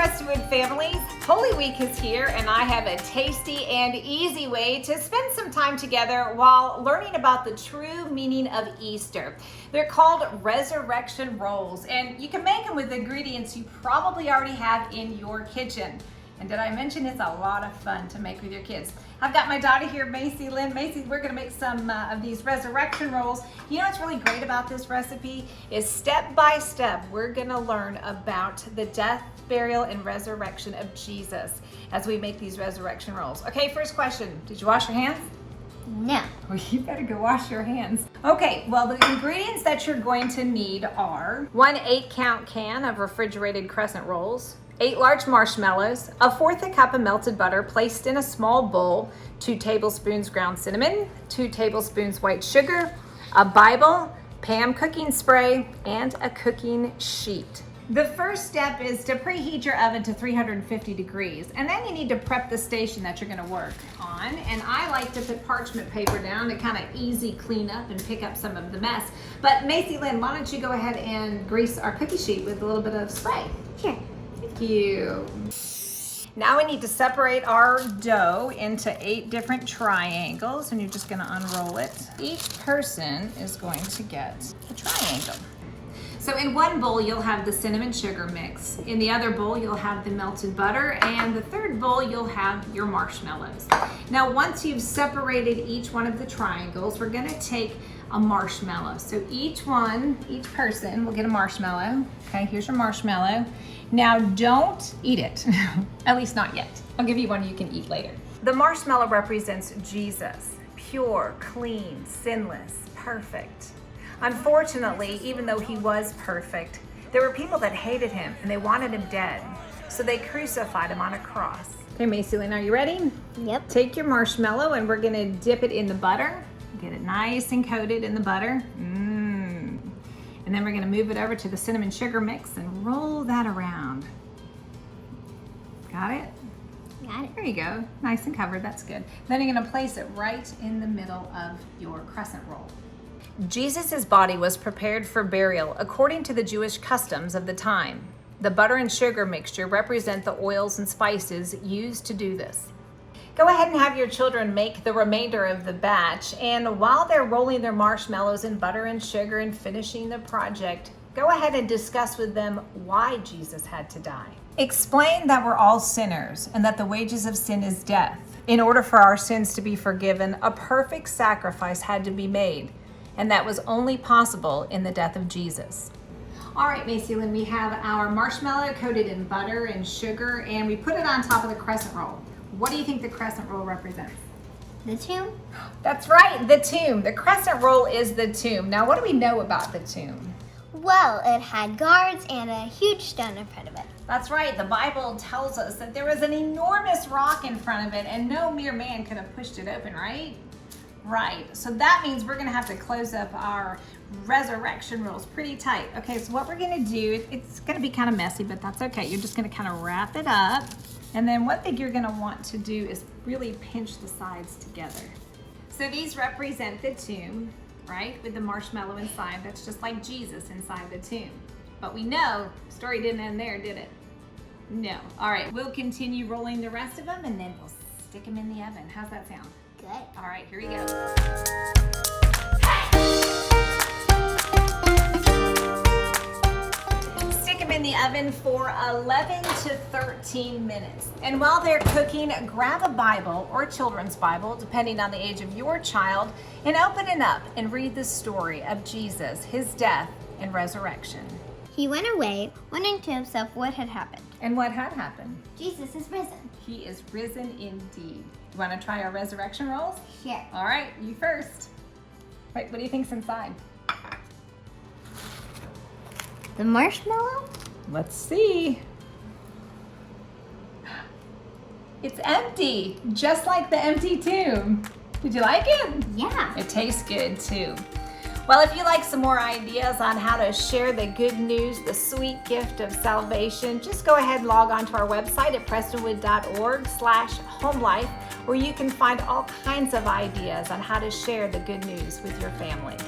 Prestonwood families, Holy Week is here and I have a tasty and easy way to spend some time together while learning about the true meaning of Easter. They're called resurrection rolls and you can make them with ingredients you probably already have in your kitchen. And did I mention it's a lot of fun to make with your kids? I've got my daughter here, Macy Lynn. Macy, we're gonna make some of these resurrection rolls. You know what's really great about this recipe is step by step, we're gonna learn about the death, burial, and resurrection of Jesus as we make these resurrection rolls. Okay, first question, did you wash your hands? No. Well, you better go wash your hands. Okay, well, the ingredients that you're going to need are 1 8-count can of refrigerated crescent rolls, 8 large marshmallows, 1/4 cup of melted butter placed in a small bowl, 2 tablespoons ground cinnamon, 2 tablespoons white sugar, a Bible, Pam cooking spray, and a cooking sheet. The first step is to preheat your oven to 350 degrees, and then you need to prep the station that you're gonna work on. And I like to put parchment paper down to kind of easy clean up and pick up some of the mess. But Macy Lynn, why don't you go ahead and grease our cookie sheet with a little bit of spray? Sure. Thank you. Now we need to separate our dough into 8 different triangles, and you're just gonna unroll it. Each person is going to get a triangle. So in one bowl, you'll have the cinnamon sugar mix. In the other bowl, you'll have the melted butter, and the third bowl, you'll have your marshmallows. Now, once you've separated each one of the triangles, we're gonna take a marshmallow. So each person will get a marshmallow. Okay, here's your marshmallow. Now don't eat it, at least not yet. I'll give you one you can eat later. The marshmallow represents Jesus, pure, clean, sinless, perfect. Unfortunately, even though he was perfect, there were people that hated him and they wanted him dead. So they crucified him on a cross. Okay, Macy Lynn, are you ready? Yep. Take your marshmallow and we're gonna dip it in the butter. Get it nice and coated in the butter. And then we're gonna move it over to the cinnamon sugar mix and roll that around. Got it? Got it. There you go, nice and covered, that's good. Then you're gonna place it right in the middle of your crescent roll. Jesus' body was prepared for burial according to the Jewish customs of the time. The butter and sugar mixture represent the oils and spices used to do this. Go ahead and have your children make the remainder of the batch, and while they're rolling their marshmallows in butter and sugar and finishing the project, go ahead and discuss with them why Jesus had to die. Explain that we're all sinners and that the wages of sin is death. In order for our sins to be forgiven, a perfect sacrifice had to be made, and that was only possible in the death of Jesus. All right, Macy Lynn, we have our marshmallow coated in butter and sugar, and we put it on top of the crescent roll. What do you think the crescent roll represents? The tomb? That's right, the tomb. The crescent roll is the tomb. Now, what do we know about the tomb? Well, it had guards and a huge stone in front of it. That's right, the Bible tells us that there was an enormous rock in front of it and no mere man could have pushed it open, right? Right, so that means we're gonna have to close up our resurrection rolls pretty tight. Okay, so what we're gonna do, it's gonna be kind of messy, but that's okay. You're just gonna kind of wrap it up. And then one thing you're gonna want to do is really pinch the sides together. So these represent the tomb, right? With the marshmallow inside. That's just like Jesus inside the tomb. But we know, the story didn't end there, did it? No. All right, we'll continue rolling the rest of them and then we'll stick them in the oven. How's that sound? Good. All right, here we go. Stick them in the oven for 11 to 13 minutes. And while they're cooking, grab a Bible or a children's Bible, depending on the age of your child, and open it up and read the story of Jesus, his death and resurrection. He went away, wondering to himself what had happened. And what had happened? Jesus is risen. He is risen indeed. You want to try our resurrection rolls? Sure. All right, you first. Wait, what do you think's inside? The marshmallow? Let's see. It's empty, just like the empty tomb. Did you like it? Yeah. It tastes good too. Well, if you like some more ideas on how to share the good news, the sweet gift of salvation, just go ahead and log on to our website at prestonwood.org/homelife, where you can find all kinds of ideas on how to share the good news with your family.